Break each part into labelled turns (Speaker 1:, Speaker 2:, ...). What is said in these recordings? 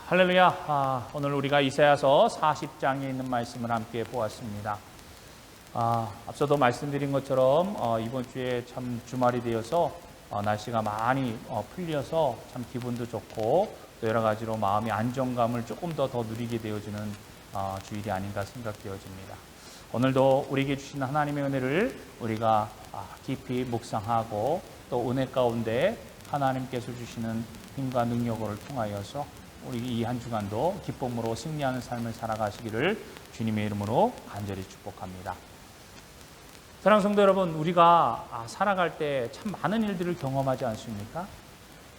Speaker 1: 할렐루야. 오늘 우리가 이사야서 40장에 있는 말씀을 함께 보았습니다. 앞서도 말씀드린 것처럼 이번 주에 참 주말이 되어서 날씨가 많이 풀려서 참 기분도 좋고 또 여러 가지로 마음의 안정감을 조금 더 누리게 되어지는 주일이 아닌가 생각되어집니다. 오늘도 우리에게 주신 하나님의 은혜를 우리가 깊이 묵상하고 또 은혜 가운데 하나님께서 주시는 힘과 능력을 통하여서 우리 이 한 주간도 기쁨으로 승리하는 삶을 살아가시기를 주님의 이름으로 간절히 축복합니다. 사랑하는 성도 여러분, 우리가 살아갈 때 참 많은 일들을 경험하지 않습니까?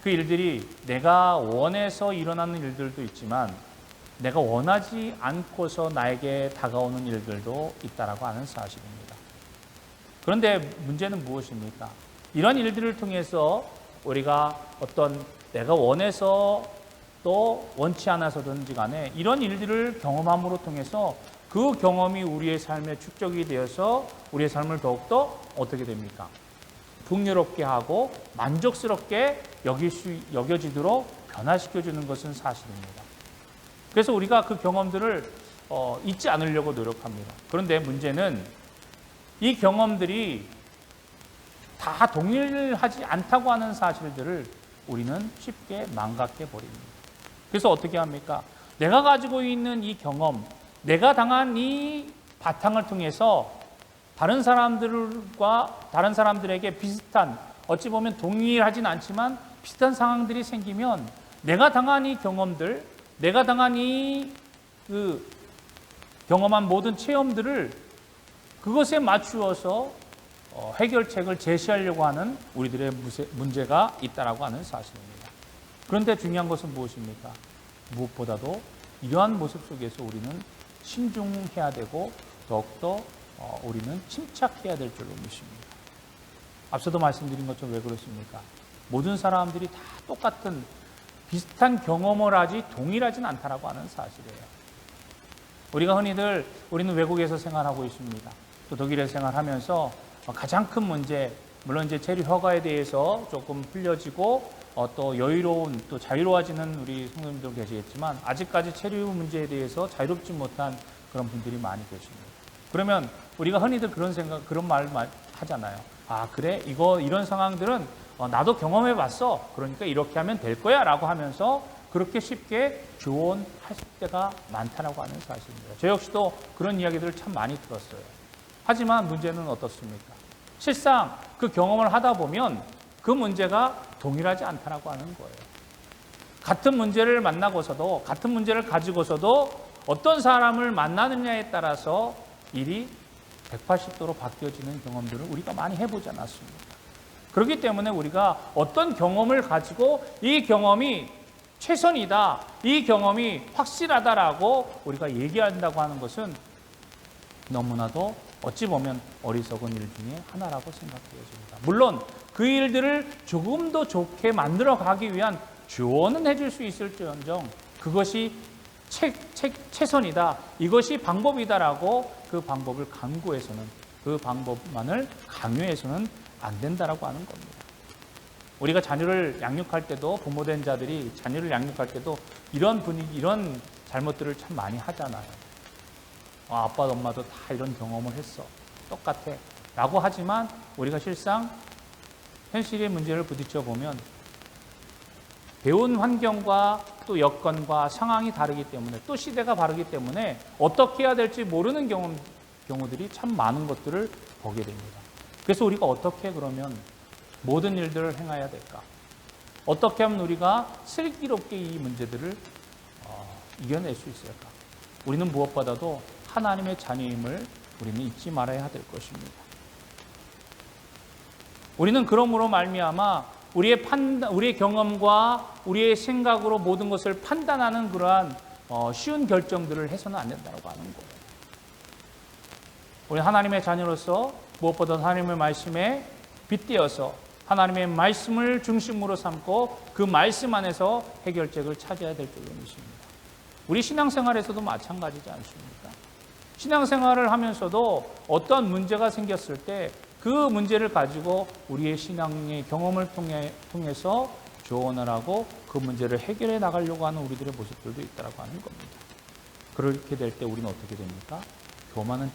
Speaker 1: 그 일들이 내가 원해서 일어나는 일들도 있지만 내가 원하지 않고서 나에게 다가오는 일들도 있다라고 하는 사실입니다. 그런데 문제는 무엇입니까? 이런 일들을 통해서 우리가 어떤 내가 원해서 또 원치 않아서든지 간에 이런 일들을 경험함으로 통해서 그 경험이 우리의 삶에 축적이 되어서 우리의 삶을 더욱더 어떻게 됩니까? 풍요롭게 하고 만족스럽게 여겨지도록 변화시켜주는 것은 사실입니다. 그래서 우리가 그 경험들을 잊지 않으려고 노력합니다. 그런데 문제는 이 경험들이 다 동일하지 않다고 하는 사실들을 우리는 쉽게 망각해 버립니다. 그래서 어떻게 합니까? 내가 가지고 있는 이 경험, 내가 당한 이 바탕을 통해서 다른 사람들에게 비슷한, 어찌 보면 동일하진 않지만 비슷한 상황들이 생기면 내가 당한 이 경험들, 내가 당한 경험한 모든 체험들을 그것에 맞추어서 해결책을 제시하려고 하는 우리들의 문제가 있다라고 하는 사실입니다. 그런데 중요한 것은 무엇입니까? 무엇보다도 이러한 모습 속에서 우리는 신중해야 되고 더욱더 우리는 침착해야 될 줄로 믿습니다. 앞서도 말씀드린 것처럼 왜 그렇습니까? 모든 사람들이 다 똑같은 비슷한 경험을 하지 동일하진 않다라고 하는 사실이에요. 우리가 흔히들 우리는 외국에서 생활하고 있습니다. 또 독일에서 생활하면서 가장 큰 문제, 물론 이제 체류 허가에 대해서 조금 풀려지고 또 여유로운, 또 자유로워지는 우리 성도님들 계시겠지만 아직까지 체류 문제에 대해서 자유롭지 못한 그런 분들이 많이 계십니다. 그러면 우리가 흔히들 그런 말 하잖아요. 그래? 이런 상황들은 나도 경험해 봤어. 그러니까 이렇게 하면 될 거야 라고 하면서 그렇게 쉽게 조언할 때가 많다라고 하는 사실입니다. 저 역시도 그런 이야기들을 참 많이 들었어요. 하지만 문제는 어떻습니까? 실상 그 경험을 하다 보면 그 문제가 동일하지 않다라고 하는 거예요. 같은 문제를 만나고서도, 같은 문제를 가지고서도 어떤 사람을 만나느냐에 따라서 일이 180도로 바뀌어지는 경험들을 우리가 많이 해보지 않았습니까? 그렇기 때문에 우리가 어떤 경험을 가지고 이 경험이 최선이다, 이 경험이 확실하다라고 우리가 얘기한다고 하는 것은 너무나도 어찌 보면 어리석은 일 중에 하나라고 생각되어집니다. 물론 그 일들을 조금 더 좋게 만들어 가기 위한 조언은 해줄 수 있을지언정 그것이 최선이다, 이것이 방법이다라고 그 방법을 강구해서는, 그 방법만을 강요해서는 안 된다라고 하는 겁니다. 우리가 자녀를 양육할 때도, 부모된 자들이 자녀를 양육할 때도 이런 분위기, 이런 잘못들을 참 많이 하잖아요. 아빠, 엄마도 다 이런 경험을 했어. 똑같아. 라고 하지만 우리가 실상 현실의 문제를 부딪혀 보면 배운 환경과 또 여건과 상황이 다르기 때문에, 또 시대가 다르기 때문에 어떻게 해야 될지 모르는 경우들이 참 많은 것들을 보게 됩니다. 그래서 우리가 어떻게 그러면 모든 일들을 행해야 될까? 어떻게 하면 우리가 슬기롭게 이 문제들을 이겨낼 수 있을까? 우리는 무엇보다도 하나님의 자녀임을 우리는 잊지 말아야 될 것입니다. 우리는 그러므로 말미암아 우리의 경험과 우리의 생각으로 모든 것을 판단하는 그러한 쉬운 결정들을 해서는 안 된다고 하는 거예요. 우리 하나님의 자녀로서 무엇보다 하나님의 말씀에 빗대어서 하나님의 말씀을 중심으로 삼고 그 말씀 안에서 해결책을 찾아야 될 줄로 믿습니다. 우리 신앙생활에서도 마찬가지지 않습니까? 신앙생활을 하면서도 어떤 문제가 생겼을 때 그 문제를 가지고 우리의 신앙의 경험을 통해서 조언을 하고 그 문제를 해결해 나가려고 하는 우리들의 모습들도 있다고 하는 겁니다. 그렇게 될 때 우리는 어떻게 됩니까? 교만한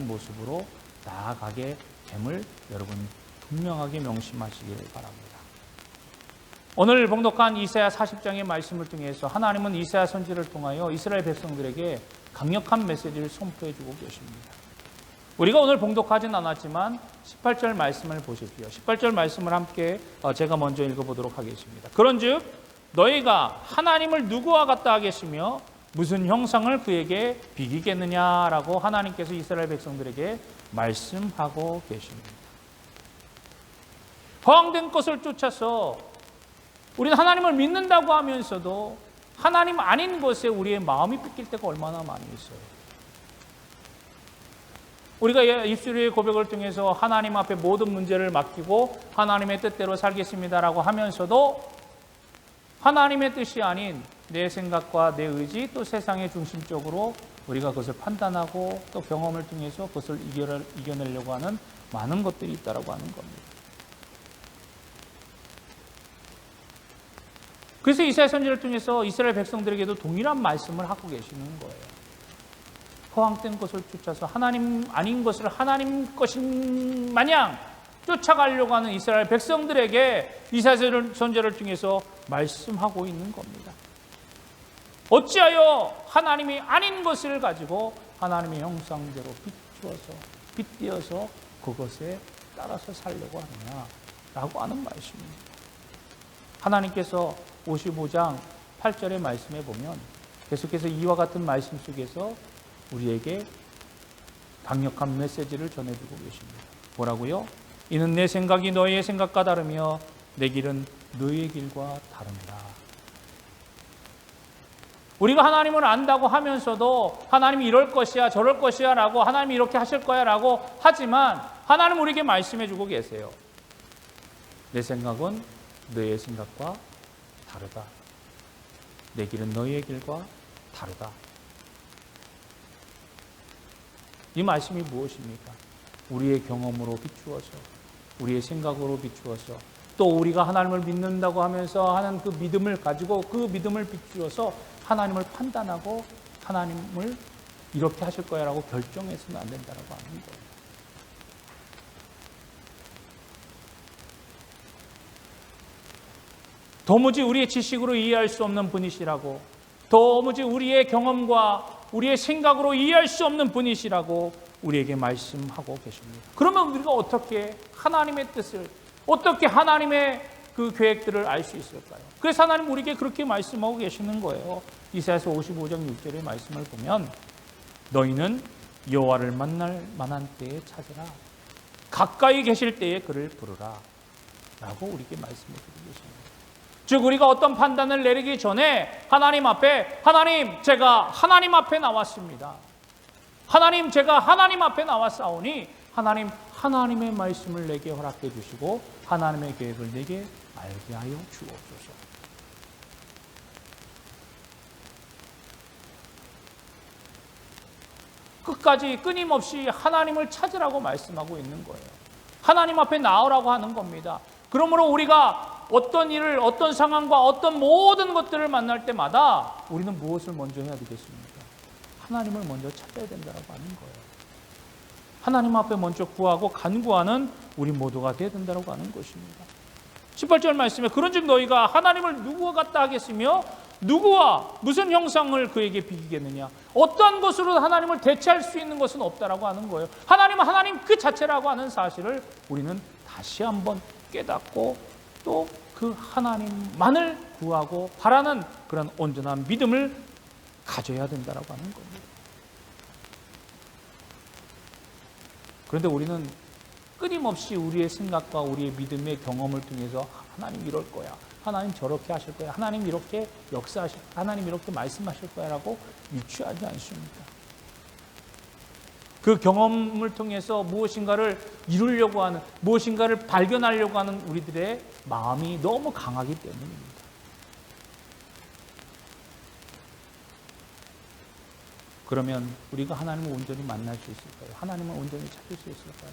Speaker 1: 모습으로 나아가게 됨을 여러분 분명하게 명심하시길 바랍니다. 오늘 봉독한 이사야 40장의 말씀을 통해서 하나님은 이사야 선지를 통하여 이스라엘 백성들에게 강력한 메시지를 선포해 주고 계십니다. 우리가 오늘 봉독하진 않았지만 18절 말씀을 보십시오. 18절 말씀을 함께 제가 먼저 읽어보도록 하겠습니다. 그런즉 너희가 하나님을 누구와 같다 하겠으며 무슨 형상을 그에게 비기겠느냐라고 하나님께서 이스라엘 백성들에게 말씀하고 계십니다. 허황된 것을 쫓아서 우리는 하나님을 믿는다고 하면서도 하나님 아닌 것에 우리의 마음이 뺏길 때가 얼마나 많이 있어요. 우리가 입술의 고백을 통해서 하나님 앞에 모든 문제를 맡기고 하나님의 뜻대로 살겠습니다라고 하면서도 하나님의 뜻이 아닌 내 생각과 내 의지 또 세상의 중심적으로 우리가 그것을 판단하고 또 경험을 통해서 그것을 이겨내려고 하는 많은 것들이 있다고 하는 겁니다. 그래서 이사야 선지를 통해서 이스라엘 백성들에게도 동일한 말씀을 하고 계시는 거예요. 허황된 것을 쫓아서 하나님 아닌 것을 하나님 것인 마냥 쫓아가려고 하는 이스라엘 백성들에게 이사야 선지를 통해서 말씀하고 있는 겁니다. 어찌하여 하나님이 아닌 것을 가지고 하나님의 형상대로 빗대어서 그것에 따라서 살려고 하느냐라고 하는 말씀입니다. 하나님께서 55장 8절의 말씀에 보면 계속해서 이와 같은 말씀 속에서 우리에게 강력한 메시지를 전해주고 계십니다. 뭐라고요? 이는 내 생각이 너희의 생각과 다르며 내 길은 너희의 길과 다릅니다. 우리가 하나님을 안다고 하면서도 하나님이 이럴 것이야 저럴 것이야 라고 하나님이 이렇게 하실 거야 라고 하지만 하나님 우리에게 말씀해 주고 계세요. 내 생각은 너희의 생각과 다르다. 내 길은 너희의 길과 다르다. 이 말씀이 무엇입니까? 우리의 경험으로 비추어서 우리의 생각으로 비추어서 또 우리가 하나님을 믿는다고 하면서 하는 그 믿음을 가지고 그 믿음을 비추어서 하나님을 판단하고 하나님을 이렇게 하실 거야 라고 결정해서는 안 된다고 하는 거예요. 도무지 우리의 지식으로 이해할 수 없는 분이시라고 도무지 우리의 경험과 우리의 생각으로 이해할 수 없는 분이시라고 우리에게 말씀하고 계십니다. 그러면 우리가 어떻게 하나님의 뜻을 어떻게 하나님의 그 계획들을 알 수 있을까요? 그래서 하나님 우리에게 그렇게 말씀하고 계시는 거예요. 이사야서 55장 6절의 말씀을 보면 너희는 여호와를 만날 만한 때에 찾으라. 가까이 계실 때에 그를 부르라. 라고 우리에게 말씀해 주고 계십니다. 즉 우리가 어떤 판단을 내리기 전에 하나님 앞에 하나님 제가 하나님 앞에 나왔습니다. 하나님 제가 하나님 앞에 나왔사오니 하나님의 말씀을 내게 허락해 주시고 하나님의 계획을 내게 알게 하여 주옵소서. 끝까지 끊임없이 하나님을 찾으라고 말씀하고 있는 거예요. 하나님 앞에 나오라고 하는 겁니다. 그러므로 우리가 어떤 일을, 어떤 상황과 어떤 모든 것들을 만날 때마다 우리는 무엇을 먼저 해야 되겠습니까? 하나님을 먼저 찾아야 된다고 하는 거예요. 하나님 앞에 먼저 구하고 간구하는 우리 모두가 되어야 된다고 하는 것입니다. 18절 말씀에 그런즉 너희가 하나님을 누구와 같다 하겠으며 누구와 무슨 형상을 그에게 비기겠느냐. 어떠한 것으로 하나님을 대체할 수 있는 것은 없다라고 하는 거예요. 하나님은 하나님 그 자체라고 하는 사실을 우리는 다시 한번 깨닫고 또 그 하나님만을 구하고 바라는 그런 온전한 믿음을 가져야 된다라고 하는 겁니다. 그런데 우리는 끊임없이 우리의 생각과 우리의 믿음의 경험을 통해서 하나님 이럴 거야, 하나님 저렇게 하실 거야, 하나님 이렇게 역사하실 거야, 하나님 이렇게 말씀하실 거야 라고 유추하지 않습니다. 그 경험을 통해서 무엇인가를 이루려고 하는, 무엇인가를 발견하려고 하는 우리들의 마음이 너무 강하기 때문입니다. 그러면 우리가 하나님을 온전히 만날 수 있을까요? 하나님을 온전히 찾을 수 있을까요?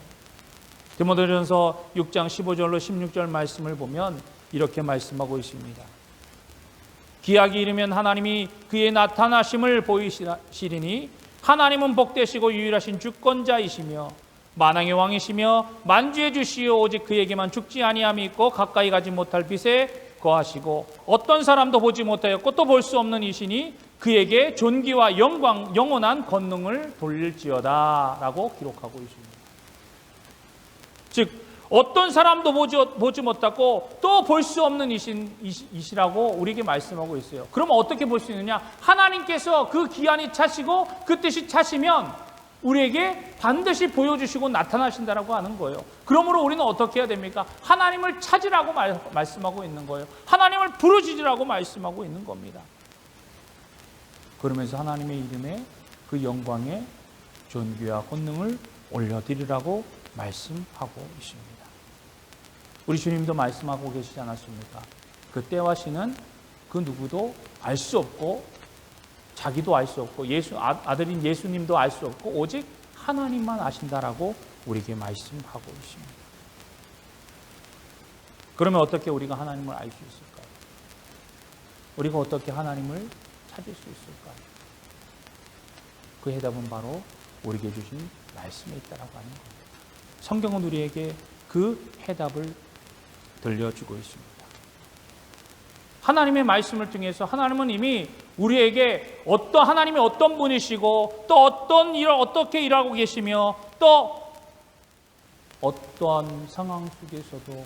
Speaker 1: 디모데전서 6장 15절로 16절 말씀을 보면 이렇게 말씀하고 있습니다. 기약이 이르면 하나님이 그의 나타나심을 보이시리니 하나님은 복되시고 유일하신 주권자이시며 만왕의 왕이시며 만주의 주시오 오직 그에게만 죽지 아니함이 있고 가까이 가지 못할 빛에 거하시고 어떤 사람도 보지 못하였고 또 볼 수 없는 이시니 그에게 존귀와 영광 영원한 권능을 돌릴지어다 라고 기록하고 있습니다. 즉 어떤 사람도 보지 못하고 또 볼 수 없는 이시라고 우리에게 말씀하고 있어요. 그러면 어떻게 볼 수 있느냐? 하나님께서 그 기한이 차시고 그 뜻이 차시면 우리에게 반드시 보여주시고 나타나신다라고 하는 거예요. 그러므로 우리는 어떻게 해야 됩니까? 하나님을 찾으라고 말씀하고 있는 거예요. 하나님을 부르짖으라고 말씀하고 있는 겁니다. 그러면서 하나님의 이름에 그 영광의 존귀와 권능을 올려드리라고 말씀하고 있습니다. 우리 주님도 말씀하고 계시지 않았습니까? 그 때와 시는 그 누구도 알 수 없고 자기도 알 수 없고 아들인 예수님도 알 수 없고 오직 하나님만 아신다라고 우리에게 말씀하고 있습니다. 그러면 어떻게 우리가 하나님을 알 수 있을까요? 우리가 어떻게 하나님을 찾을 수 있을까요? 그 해답은 바로 우리에게 주신 말씀에 있다라고 하는 겁니다. 성경은 우리에게 그 해답을 들려주고 있습니다. 하나님의 말씀을 통해서 하나님은 이미 우리에게 하나님이 어떤 분이시고 또 어떻게 일하고 계시며 또 어떠한 상황 속에서도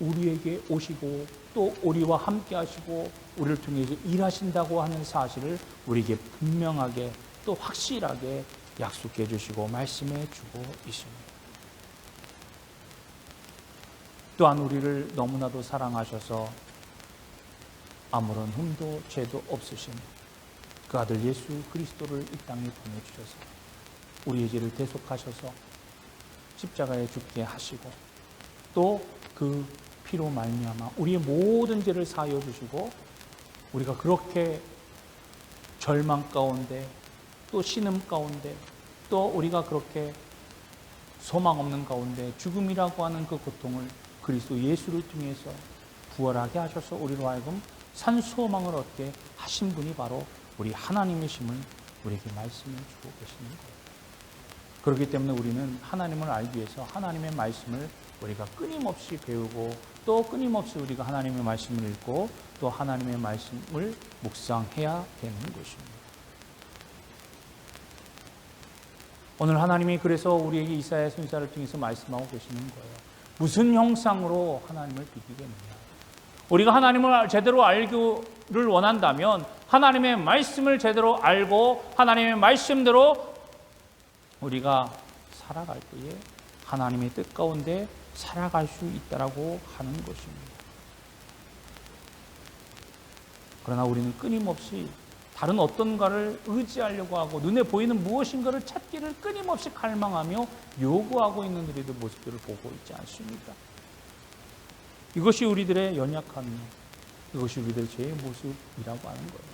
Speaker 1: 우리에게 오시고 또 우리와 함께 하시고 우리를 통해서 일하신다고 하는 사실을 우리에게 분명하게 또 확실하게 약속해 주시고 말씀해 주고 있습니다. 또한 우리를 너무나도 사랑하셔서 아무런 흠도 죄도 없으신 그 아들 예수 그리스도를 이 땅에 보내주셔서 우리의 죄를 대속하셔서 십자가에 죽게 하시고 또 그 피로 말미암아 우리의 모든 죄를 사하여 주시고 우리가 그렇게 절망 가운데 또 신음 가운데 또 우리가 그렇게 소망 없는 가운데 죽음이라고 하는 그 고통을 그리스도 예수를 통해서 부활하게 하셔서 우리로 하여금 산 소망을 얻게 하신 분이 바로 우리 하나님이심을 우리에게 말씀해 주고 계시는 거예요. 그렇기 때문에 우리는 하나님을 알기 위해서 하나님의 말씀을 우리가 끊임없이 배우고 또 끊임없이 우리가 하나님의 말씀을 읽고 또 하나님의 말씀을 묵상해야 되는 것입니다. 오늘 하나님이 그래서 우리에게 이사야 선지자를 통해서 말씀하고 계시는 거예요. 무슨 형상으로 하나님을 비기겠느냐? 우리가 하나님을 제대로 알기를 원한다면 하나님의 말씀을 제대로 알고 하나님의 말씀대로 우리가 살아갈 때에 하나님의 뜻 가운데 살아갈 수 있다라고 하는 것입니다. 그러나 우리는 끊임없이 다른 어떤가를 의지하려고 하고 눈에 보이는 무엇인가를 찾기를 끊임없이 갈망하며 요구하고 있는 우리들 모습들을 보고 있지 않습니까? 이것이 우리들의 연약함이요, 이것이 우리들의 죄의 모습이라고 하는 거예요.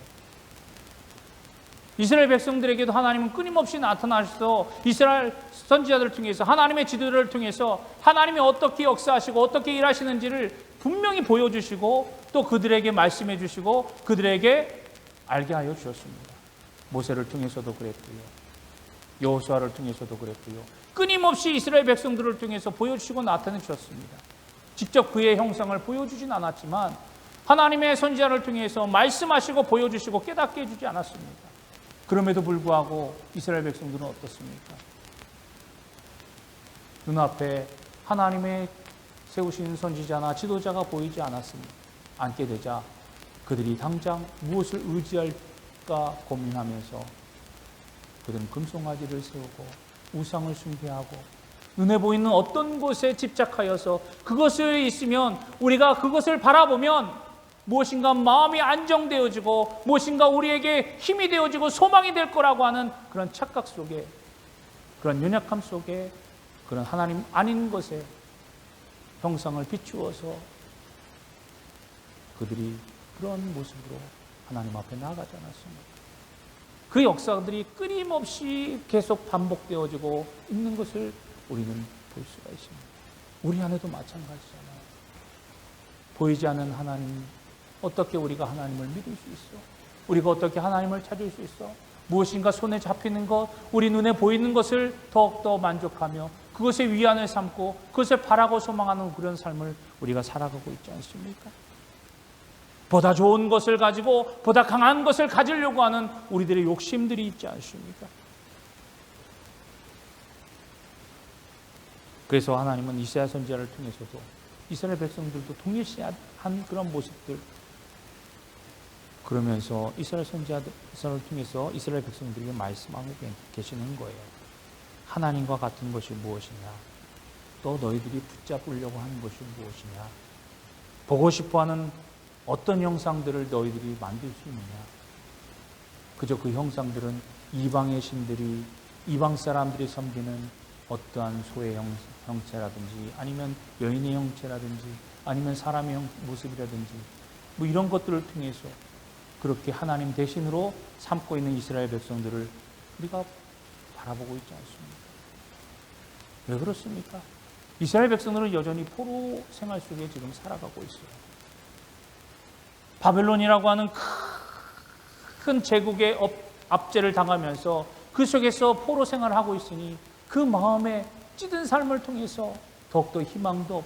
Speaker 1: 이스라엘 백성들에게도 하나님은 끊임없이 나타나셔서 이스라엘 선지자들을 통해서 하나님의 지도를 통해서 하나님이 어떻게 역사하시고 어떻게 일하시는지를 분명히 보여주시고 또 그들에게 말씀해 주시고 그들에게 알게 하여 주셨습니다. 모세를 통해서도 그랬고요, 여호수아를 통해서도 그랬고요, 끊임없이 이스라엘 백성들을 통해서 보여주시고 나타내 주셨습니다. 직접 그의 형상을 보여주진 않았지만 하나님의 선지자를 통해서 말씀하시고 보여주시고 깨닫게 해주지 않았습니까? 그럼에도 불구하고 이스라엘 백성들은 어떻습니까? 눈앞에 하나님의 세우신 선지자나 지도자가 보이지 않게 되자 그들이 당장 무엇을 의지할까 고민하면서 그들은 금송아지를 세우고 우상을 숭배하고 눈에 보이는 어떤 곳에 집착하여서 그것에 있으면 우리가 그것을 바라보면 무엇인가 마음이 안정되어지고 무엇인가 우리에게 힘이 되어지고 소망이 될 거라고 하는 그런 착각 속에, 그런 연약함 속에, 그런 하나님 아닌 것에 형상을 비추어서 그들이 그런 모습으로 하나님 앞에 나아가지 않았습니다. 그 역사들이 끊임없이 계속 반복되어지고 있는 것을 우리는 볼 수가 있습니다. 우리 안에도 마찬가지잖아요. 보이지 않는 하나님, 어떻게 우리가 하나님을 믿을 수 있어? 우리가 어떻게 하나님을 찾을 수 있어? 무엇인가 손에 잡히는 것, 우리 눈에 보이는 것을 더욱더 만족하며 그것에 위안을 삼고 그것을 바라고 소망하는 그런 삶을 우리가 살아가고 있지 않습니까? 보다 좋은 것을 가지고 보다 강한 것을 가지려고 하는 우리들의 욕심들이 있지 않습니까? 그래서 하나님은 이사야 선지자를 통해서도 이스라엘 백성들도 동일시한 그런 모습들, 그러면서 이스라엘 선지자를 통해서 이스라엘 백성들에게 말씀하고 계시는 거예요. 하나님과 같은 것이 무엇이냐? 또 너희들이 붙잡으려고 하는 것이 무엇이냐? 보고 싶어하는 어떤 형상들을 너희들이 만들 수 있느냐? 그저 그 형상들은 이방의 신들이, 이방 사람들이 섬기는 어떠한 소의 형체라든지 아니면 여인의 형체라든지 아니면 사람의 모습이라든지 뭐 이런 것들을 통해서 그렇게 하나님 대신으로 삼고 있는 이스라엘 백성들을 우리가 바라보고 있지 않습니까? 왜 그렇습니까? 이스라엘 백성들은 여전히 포로 생활 속에 지금 살아가고 있어요. 바벨론이라고 하는 큰 제국의 압제를 당하면서 그 속에서 포로 생활을 하고 있으니 그 마음에 찌든 삶을 통해서 더욱더 희망도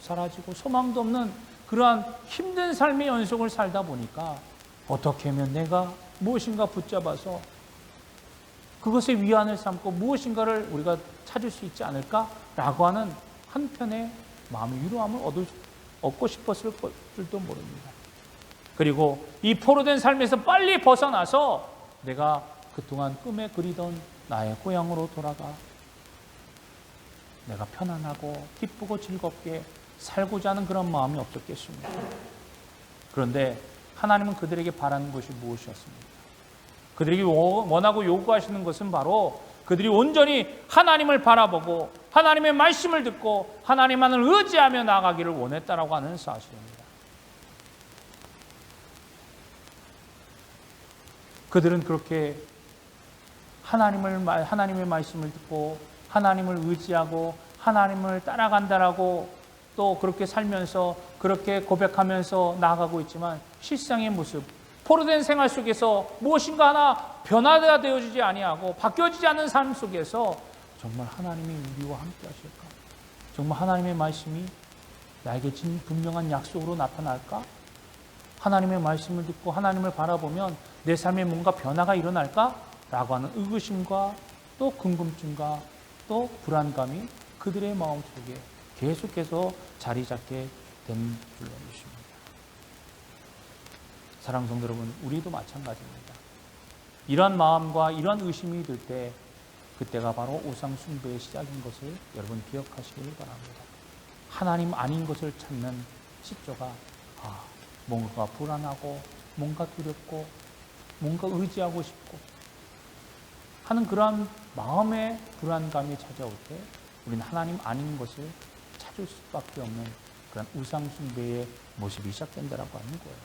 Speaker 1: 사라지고 소망도 없는 그러한 힘든 삶의 연속을 살다 보니까 어떻게 하면 내가 무엇인가 붙잡아서 그것에 위안을 삼고 무엇인가를 우리가 찾을 수 있지 않을까라고 하는 한편의 마음의 위로함을 얻고 싶었을 줄도 모릅니다. 그리고 이 포로된 삶에서 빨리 벗어나서 내가 그동안 꿈에 그리던 나의 고향으로 돌아가 내가 편안하고 기쁘고 즐겁게 살고자 하는 그런 마음이 없었겠습니까? 그런데 하나님은 그들에게 바라는 것이 무엇이었습니까? 그들에게 원하고 요구하시는 것은 바로 그들이 온전히 하나님을 바라보고 하나님의 말씀을 듣고 하나님만을 의지하며 나아가기를 원했다라고 하는 사실입니다. 그들은 그렇게 하나님의 말씀을 듣고 하나님을 의지하고 하나님을 따라간다라고 또 그렇게 살면서 그렇게 고백하면서 나아가고 있지만 실상의 모습, 포로된 생활 속에서 무엇인가 하나 변화가 되어지지 아니하고 바뀌어지지 않는 삶 속에서 정말 하나님이 우리와 함께 하실까? 정말 하나님의 말씀이 나에게 분명한 약속으로 나타날까? 하나님의 말씀을 듣고 하나님을 바라보면 내 삶에 뭔가 변화가 일어날까? 라고 하는 의구심과 또 궁금증과 또 불안감이 그들의 마음속에 계속해서 자리 잡게 된 줄로 믿습니다. 사랑하는 성도 여러분, 우리도 마찬가지입니다. 이런 마음과 이런 의심이 들 때 그때가 바로 우상 숭배의 시작인 것을 여러분 기억하시길 바랍니다. 하나님 아닌 것을 찾는 시초가 뭔가 불안하고 뭔가 두렵고 뭔가 의지하고 싶고 하는 그러한 마음의 불안감이 찾아올 때 우리는 하나님 아닌 것을 찾을 수밖에 없는 그런 우상 숭배의 모습이 시작된다라고 하는 거예요.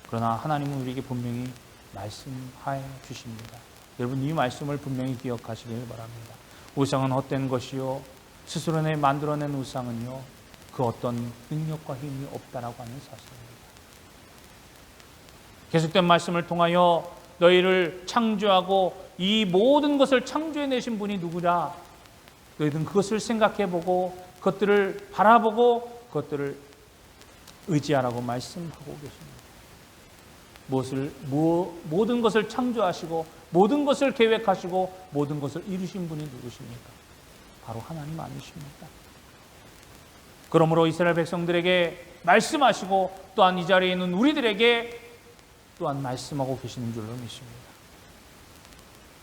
Speaker 1: 그러나 하나님은 우리에게 분명히 말씀하여 주십니다. 여러분 이 말씀을 분명히 기억하시길 바랍니다. 우상은 헛된 것이요 스스로 만들어낸 우상은요 그 어떤 능력과 힘이 없다라고 하는 사실입니다. 계속된 말씀을 통하여 너희를 창조하고 이 모든 것을 창조해내신 분이 누구냐? 너희들은 그것을 생각해보고 그것들을 바라보고 그것들을 의지하라고 말씀하고 계십니다. 모든 것을 창조하시고 모든 것을 계획하시고 모든 것을 이루신 분이 누구십니까? 바로 하나님 아니십니까? 그러므로 이스라엘 백성들에게 말씀하시고 또한 이 자리에 있는 우리들에게 또한 말씀하고 계시는 줄로 믿습니다.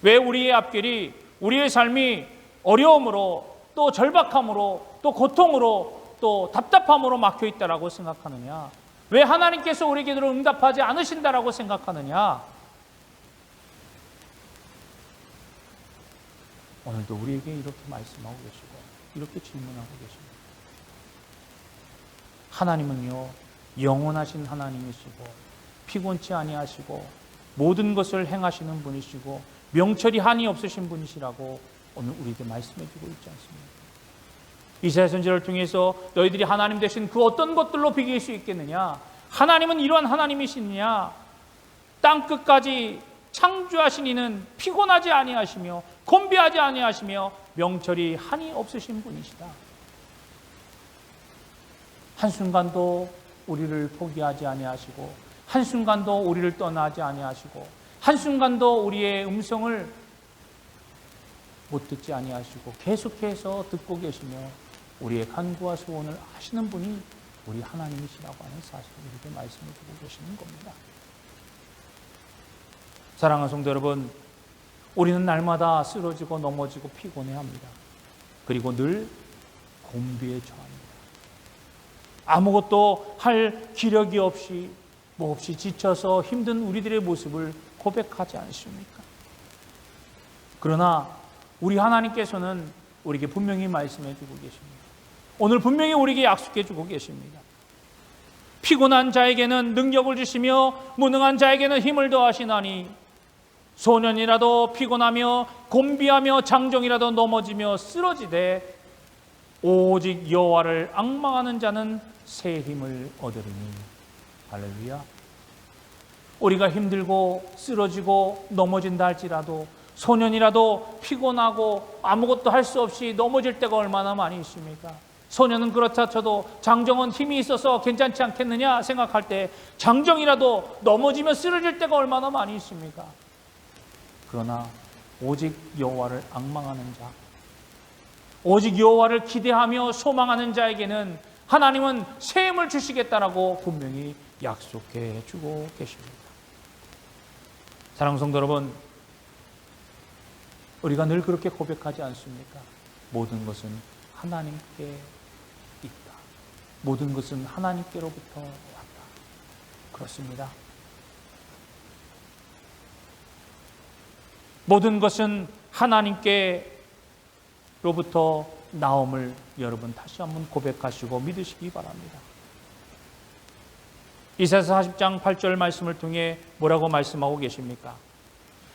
Speaker 1: 왜 우리의 앞길이 우리의 삶이 어려움으로 또 절박함으로 또 고통으로 또 답답함으로 막혀 있다라고 생각하느냐? 왜 하나님께서 우리 기도를 응답하지 않으신다라고 생각하느냐? 오늘도 우리에게 이렇게 말씀하고 계시고 이렇게 질문하고 계십니다. 하나님은요 영원하신 하나님이시고 피곤치 아니하시고 모든 것을 행하시는 분이시고 명철이 한이 없으신 분이시라고 오늘 우리에게 말씀해 주고 있지 않습니까? 이사야 선지자를 통해서 너희들이 하나님 대신 그 어떤 것들로 비길 수 있겠느냐? 하나님은 이러한 하나님이시느냐? 땅 끝까지 창조하신 이는 피곤하지 아니하시며 곤비하지 아니하시며 명철이 한이 없으신 분이시다. 한순간도 우리를 포기하지 아니하시고 한순간도 우리를 떠나지 아니하시고 한순간도 우리의 음성을 못 듣지 아니하시고 계속해서 듣고 계시며 우리의 간구와 소원을 하시는 분이 우리 하나님이시라고 하는 사실을 이렇게 말씀해 주고 계시는 겁니다. 사랑하는 성도 여러분, 우리는 날마다 쓰러지고 넘어지고 피곤해합니다. 그리고 늘 곤비에 처합니다. 아무것도 할 기력이 없이 몹시 지쳐서 힘든 우리들의 모습을 고백하지 않습니까? 그러나 우리 하나님께서는 우리에게 분명히 말씀해 주고 계십니다. 오늘 분명히 우리에게 약속해 주고 계십니다. 피곤한 자에게는 능력을 주시며 무능한 자에게는 힘을 더하시나니 소년이라도 피곤하며 곤비하며 장정이라도 넘어지며 쓰러지되 오직 여호와를 앙망하는 자는 새 힘을 얻으리니. 할렐루야. 우리가 힘들고 쓰러지고 넘어진다 할지라도 소년이라도 피곤하고 아무것도 할 수 없이 넘어질 때가 얼마나 많이 있습니까? 소년은 그렇다 쳐도 장정은 힘이 있어서 괜찮지 않겠느냐 생각할 때 장정이라도 넘어지며 쓰러질 때가 얼마나 많이 있습니까? 그러나 오직 여호와를 앙망하는 자, 오직 여호와를 기대하며 소망하는 자에게는 하나님은 새 힘을 주시겠다라고 분명히 약속해 주고 계십니다. 사랑하는 성도 여러분, 우리가 늘 그렇게 고백하지 않습니까? 모든 것은 하나님께 있다. 모든 것은 하나님께로부터 왔다. 그렇습니다. 모든 것은 하나님께로부터 나옴을 여러분 다시 한번 고백하시고 믿으시기 바랍니다. 이사야서 40장 8절 말씀을 통해 뭐라고 말씀하고 계십니까?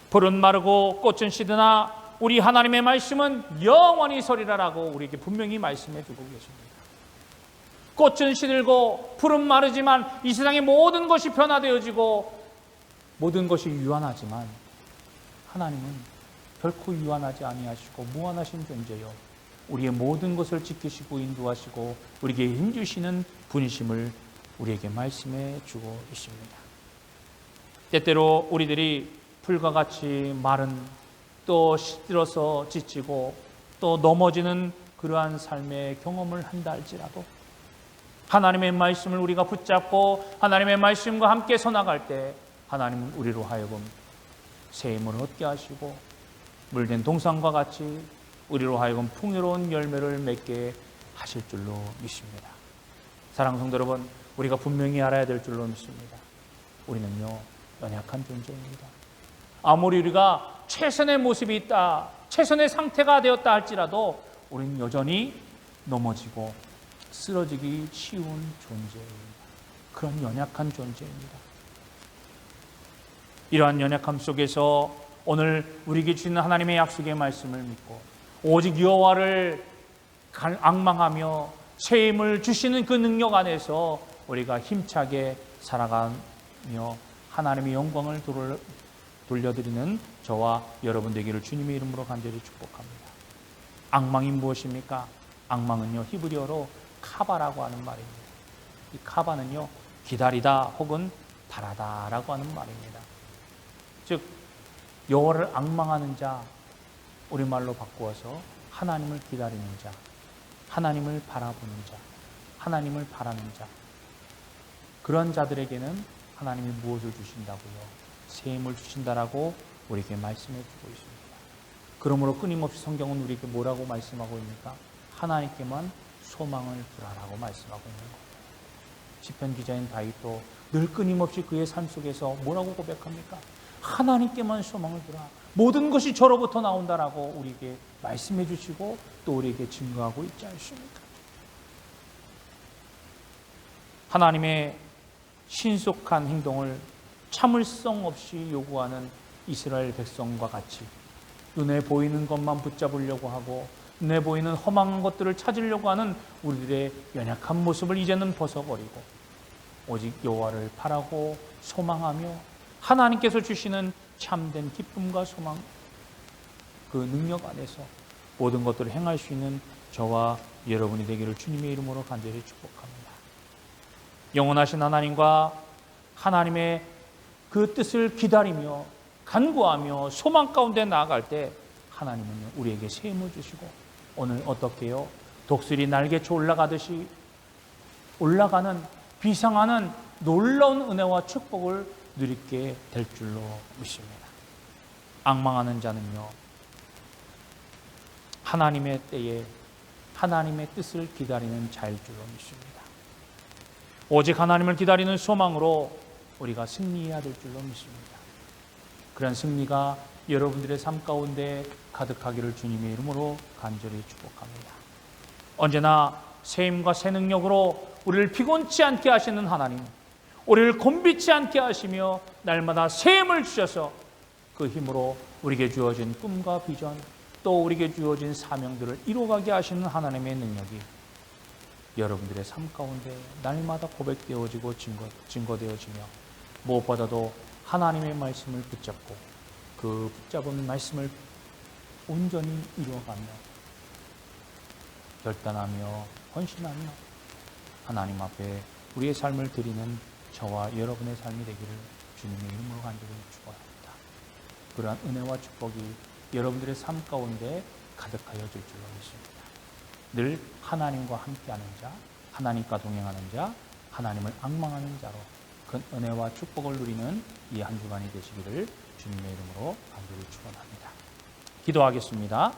Speaker 1: 풀은 마르고 꽃은 시드나 우리 하나님의 말씀은 영원히 서리라라고 우리에게 분명히 말씀해 주고 계십니다. 꽃은 시들고 풀은 마르지만 이 세상의 모든 것이 변화되어지고 모든 것이 유한하지만 하나님은 결코 유한하지 아니하시고 무한하신 존재요, 우리의 모든 것을 지키시고 인도하시고 우리에게 힘주시는 분이심을 우리에게 말씀해 주고 있습니다. 때때로 우리들이 풀과 같이 마른 또 시들어서 지치고 또 넘어지는 그러한 삶의 경험을 한다 할지라도 하나님의 말씀을 우리가 붙잡고 하나님의 말씀과 함께 서나갈 때 하나님은 우리로 하여금 새 힘을 얻게 하시고 물된 동산과 같이 우리로 하여금 풍요로운 열매를 맺게 하실 줄로 믿습니다. 사랑하는 성도 여러분, 우리가 분명히 알아야 될 줄로 믿습니다. 우리는요, 연약한 존재입니다. 아무리 우리가 최선의 모습이 있다, 최선의 상태가 되었다 할지라도 우리는 여전히 넘어지고 쓰러지기 쉬운 존재입니다. 그런 연약한 존재입니다. 이러한 연약함 속에서 오늘 우리에게 주시는 하나님의 약속의 말씀을 믿고 오직 여호와를 앙망하며 새 힘을 주시는 그 능력 안에서 우리가 힘차게 살아가며 하나님의 영광을 돌려드리는 저와 여러분 되기를 주님의 이름으로 간절히 축복합니다. 앙망이 무엇입니까? 앙망은요, 히브리어로 카바라고 하는 말입니다. 이 카바는요, 기다리다 혹은 바라다라고 하는 말입니다. 즉 여호와를 앙망하는 자, 우리말로 바꾸어서 하나님을 기다리는 자, 하나님을 바라보는 자, 하나님을 바라는 자, 그런 자들에게는 하나님이 무엇을 주신다고요? 새 힘을 주신다라고 우리에게 말씀해 주고 있습니다. 그러므로 끊임없이 성경은 우리에게 뭐라고 말씀하고 있습니까? 하나님께만 소망을 두라라고 말씀하고 있는 거예요. 시편 기자인 다윗도 늘 끊임없이 그의 삶 속에서 뭐라고 고백합니까? 하나님께만 소망을 두라. 모든 것이 저로부터 나온다라고 우리에게 말씀해 주시고 또 우리에게 증거하고 있지 않습니까? 하나님의 신속한 행동을 참을성 없이 요구하는 이스라엘 백성과 같이 눈에 보이는 것만 붙잡으려고 하고 눈에 보이는 험한 것들을 찾으려고 하는 우리들의 연약한 모습을 이제는 벗어버리고 오직 여호와를 바라고 소망하며 하나님께서 주시는 참된 기쁨과 소망, 그 능력 안에서 모든 것들을 행할 수 있는 저와 여러분이 되기를 주님의 이름으로 간절히 축복합니다. 영원하신 하나님과 하나님의 그 뜻을 기다리며 간구하며 소망 가운데 나아갈 때 하나님은요, 우리에게 새 힘을 주시고 오늘 어떻게 해요? 독수리 날개쳐 올라가듯이 올라가는 비상하는 놀라운 은혜와 축복을 누리게 될 줄로 믿습니다. 앙망하는 자는요, 하나님의 때에 하나님의 뜻을 기다리는 자일 줄로 믿습니다. 오직 하나님을 기다리는 소망으로 우리가 승리해야 될 줄로 믿습니다. 그런 승리가 여러분들의 삶 가운데 가득하기를 주님의 이름으로 간절히 축복합니다. 언제나 새 힘과 새 능력으로 우리를 피곤치 않게 하시는 하나님, 우리를 곤비치 않게 하시며 날마다 새 힘을 주셔서 그 힘으로 우리에게 주어진 꿈과 비전, 또 우리에게 주어진 사명들을 이루어가게 하시는 하나님의 능력이 여러분들의 삶 가운데 날마다 고백되어지고 증거되어지며 무엇보다도 하나님의 말씀을 붙잡고 그 붙잡은 말씀을 온전히 이루어가며 결단하며 헌신하며 하나님 앞에 우리의 삶을 드리는 저와 여러분의 삶이 되기를 주님의 이름으로 간절히 축원합니다. 그러한 은혜와 축복이 여러분들의 삶 가운데 가득하여 질 줄로 믿습니다. 늘 하나님과 함께하는 자, 하나님과 동행하는 자, 하나님을 앙망하는 자로 큰 은혜와 축복을 누리는 이 한 주간이 되시기를 주님의 이름으로 간절히 축원합니다. 기도하겠습니다.